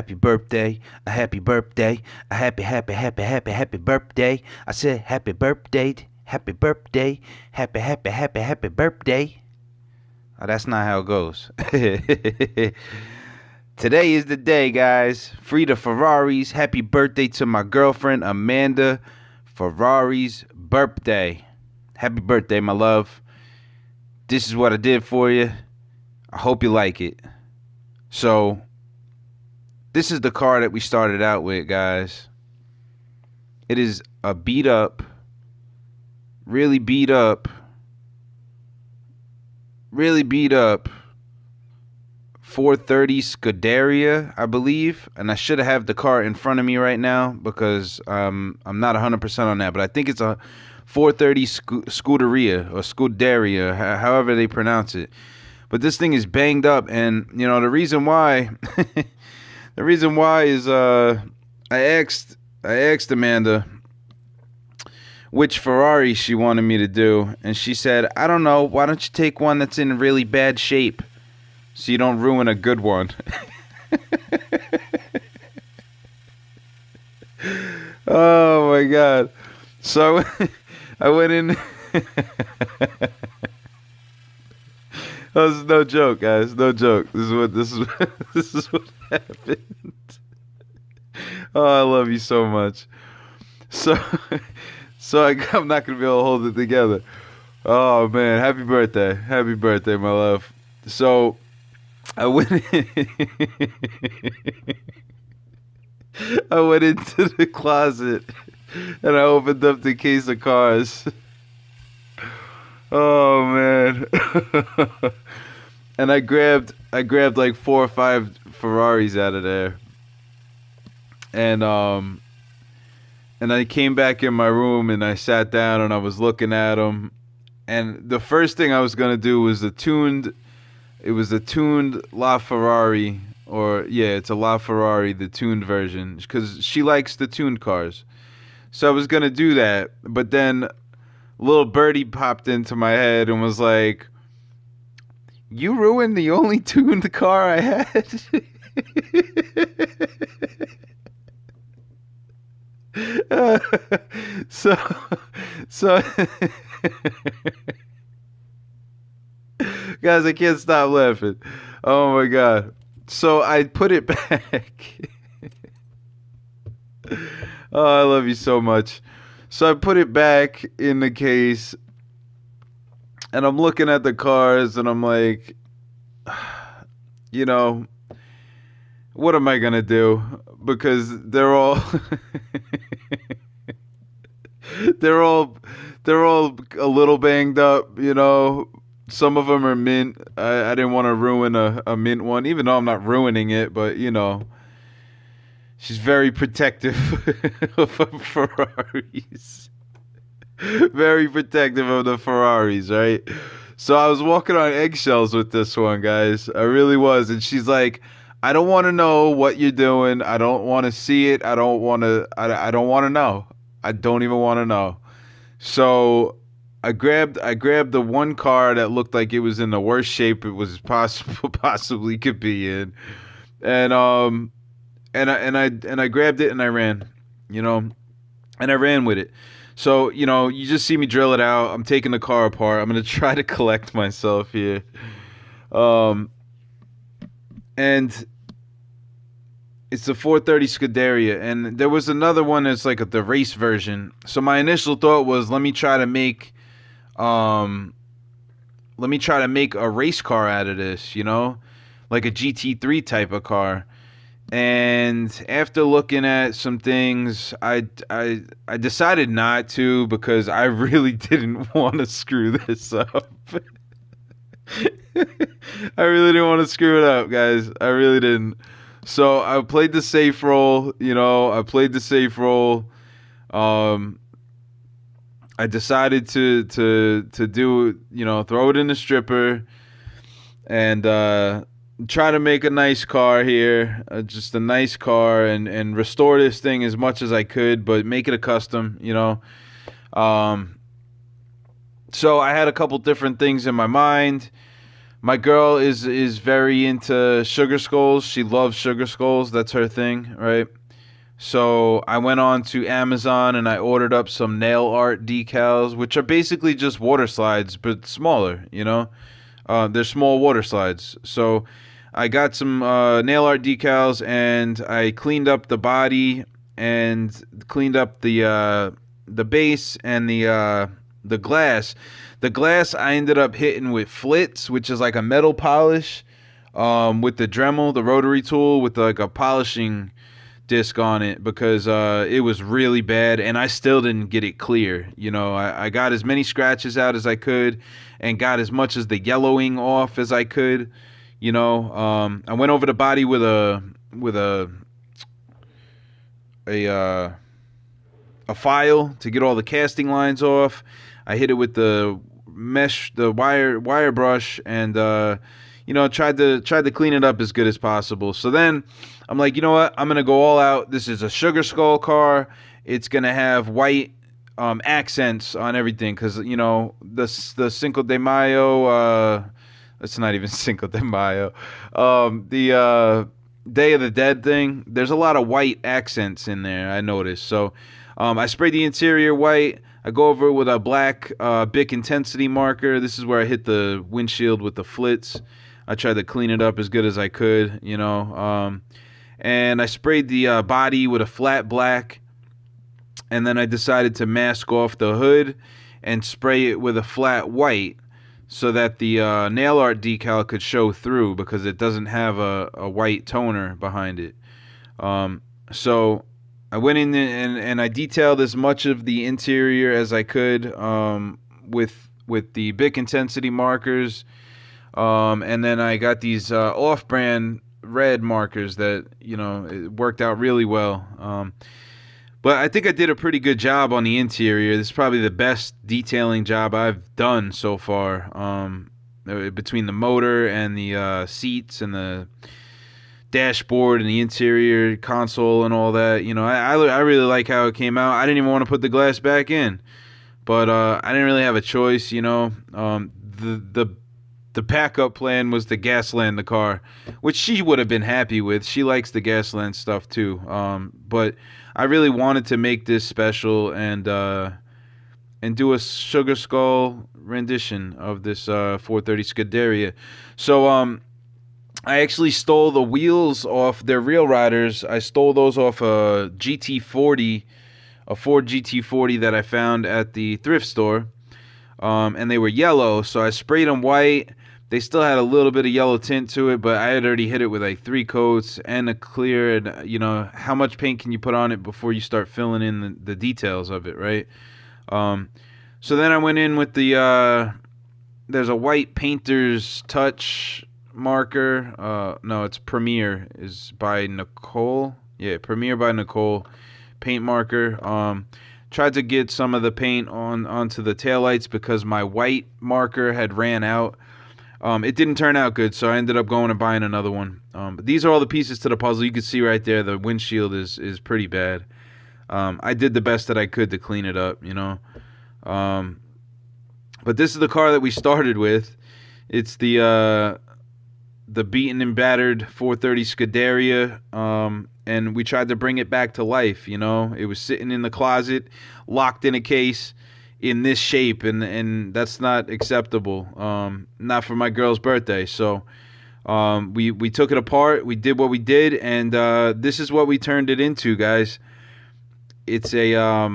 happy birthday, a happy birthday, a happy birthday. I said happy birthday, happy birthday, happy birthday. Oh, that's not how it goes. Today is the day, guys. Free the Ferraris. Happy birthday to my girlfriend, Amanda. Ferrari's birthday. Happy birthday, my love. This is what I did for you. I hope you like it. So, this is the car that we started out with, guys. It is a beat up, really beat up 430 Scudaria, I believe. And I should have the car in front of me right now because I'm not 100% on that. But I think it's a 430 Scudaria or Scudaria, however they pronounce it. But this thing is banged up, and you know the reason why. The reason why is I asked Amanda which Ferrari she wanted me to do, and she said, I don't know, why don't you take one that's in really bad shape so you don't ruin a good one. Oh my god. So I went in. Oh, this is no joke, guys. No joke. This is what happened. Oh, I love you so much. So I'm not gonna be able to hold it together. Oh man, happy birthday, my love. So I went I went into the closet and I opened up the case of cars. Oh man. And I grabbed like 4 or 5 Ferraris out of there. And I came back in my room and I sat down and I was looking at them. And the first thing I was going to do was a tuned LaFerrari, or yeah, it's a LaFerrari, the tuned version, cuz she likes the tuned cars. So I was going to do that, but then little birdie popped into my head and was like, you ruined the only tuned car I had. So guys, I can't stop laughing. Oh my god. So I put it back. Oh, I love you so much. So I put it back in the case, and I'm looking at the cars, and I'm like, you know, what am I gonna do? Because they're all, they're all a little banged up, you know. Some of them are mint. I didn't want to ruin a mint one, even though I'm not ruining it, but you know. She's very protective of Ferraris. Very protective of the Ferraris, right? So I was walking on eggshells with this one, guys. I really was. And she's like, I don't want to know what you're doing. I don't want to see it. I don't want to know. I don't even want to know. So I grabbed the one car that looked like it was in the worst shape it was possibly could be in. And I grabbed it and I ran, you know, and I ran with it. So, you know, you just see me drill it out. I'm taking the car apart. I'm going to try to collect myself here. And it's the 430 Scuderia. And there was another one that's like the race version. So my initial thought was, let me try to make a race car out of this, you know, like a GT3 type of car. And after looking at some things, I decided not to, because I really didn't want to screw this up. I really didn't want to screw it up, guys. I really didn't. So I played the safe role, you know. I decided to do, you know, throw it in the stripper and try to make a nice car here, just a nice car, and restore this thing as much as I could, but make it a custom, you know. So I had a couple different things in my mind, My girl is very into sugar skulls. She loves sugar skulls. That's her thing, right? So I went on to Amazon and I ordered up some nail art decals, which are basically just water slides but smaller. They're small water slides. So I got some nail art decals and I cleaned up the body and cleaned up the base and the glass. The glass I ended up hitting with flits, which is like a metal polish, with the Dremel, the rotary tool, with like a polishing disc on it because it was really bad and I still didn't get it clear. I got as many scratches out as I could and got as much as the yellowing off as I could. I went over the body with a a file to get all the casting lines off. I hit it with the wire brush, and tried to clean it up as good as possible. So then I'm like, you know what? I'm gonna go all out. This is a Sugar Skull car. It's gonna have white accents on everything because the Cinco de Mayo. It's not even Cinco de Mayo. The Day of the Dead thing. There's a lot of white accents in there. I noticed. So I sprayed the interior white. I go over it with a black Bic intensity marker. This is where I hit the windshield with the flits. I tried to clean it up as good as I could, and I sprayed the body with a flat black, and then I decided to mask off the hood and spray it with a flat white so that the nail art decal could show through because it doesn't have a white toner behind it. So I went in and I detailed as much of the interior as I could with the Bic intensity markers, and then I got these off-brand red markers that it worked out really well. But I think I did a pretty good job on the interior. This is probably the best detailing job I've done so far. Between the motor and the seats and the dashboard and the interior console and all that, I really like how it came out. I didn't even want to put the glass back in, but I didn't really have a choice. The backup plan was to gasland the car, which she would have been happy with. She likes the gasland stuff too. But I really wanted to make this special and do a Sugar Skull rendition of this 430 Scudaria. So I actually stole the wheels off their Real Riders. I stole those off a GT40, a Ford GT40 that I found at the thrift store. And they were yellow, so I sprayed them white. They still had a little bit of yellow tint to it, but I had already hit it with like 3 coats and a clear. And how much paint can you put on it before you start filling in the details of it, right? So then I went in with the there's a white painter's touch marker. No, it's Premier is by Nicole. Yeah, Premier by Nicole paint marker. Tried to get some of the paint onto the taillights because my white marker had ran out. It didn't turn out good, so I ended up going and buying another one. But these are all the pieces to the puzzle. You can see right there the windshield is pretty bad. I did the best that I could to clean it up, but this is the car that we started with. It's the beaten and battered 430 Scudaria, and we tried to bring it back to life. It was sitting in the closet, locked in a case, in this shape, and that's not acceptable. Not for my girl's birthday. So we took it apart. We did what we did, and this is what we turned it into, guys. It's a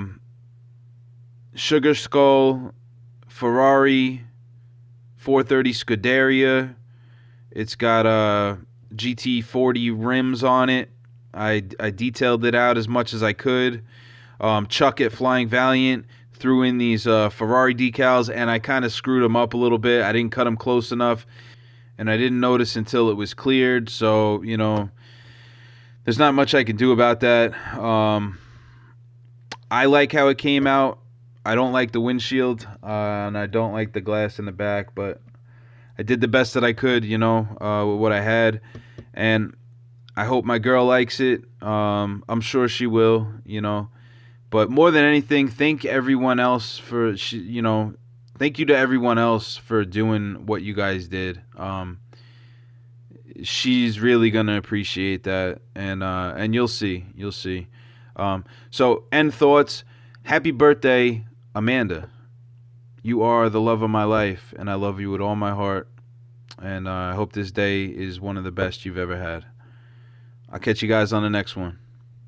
Sugar Skull Ferrari 430 Scudaria. It's got GT40 rims on it. I detailed it out as much as I could. Chuck at Flying Valiant threw in these Ferrari decals, and I kind of screwed them up a little bit. I didn't cut them close enough, and I didn't notice until it was cleared. So, there's not much I can do about that. I like how it came out. I don't like the windshield, and I don't like the glass in the back, but I did the best that I could, with what I had, and I hope my girl likes it. I'm sure she will, But more than anything, thank everyone else for, thank you to everyone else for doing what you guys did. She's really gonna appreciate that, and you'll see. So end thoughts. Happy birthday, Amanda. You are the love of my life, and I love you with all my heart. And I hope this day is one of the best you've ever had. I'll catch you guys on the next one.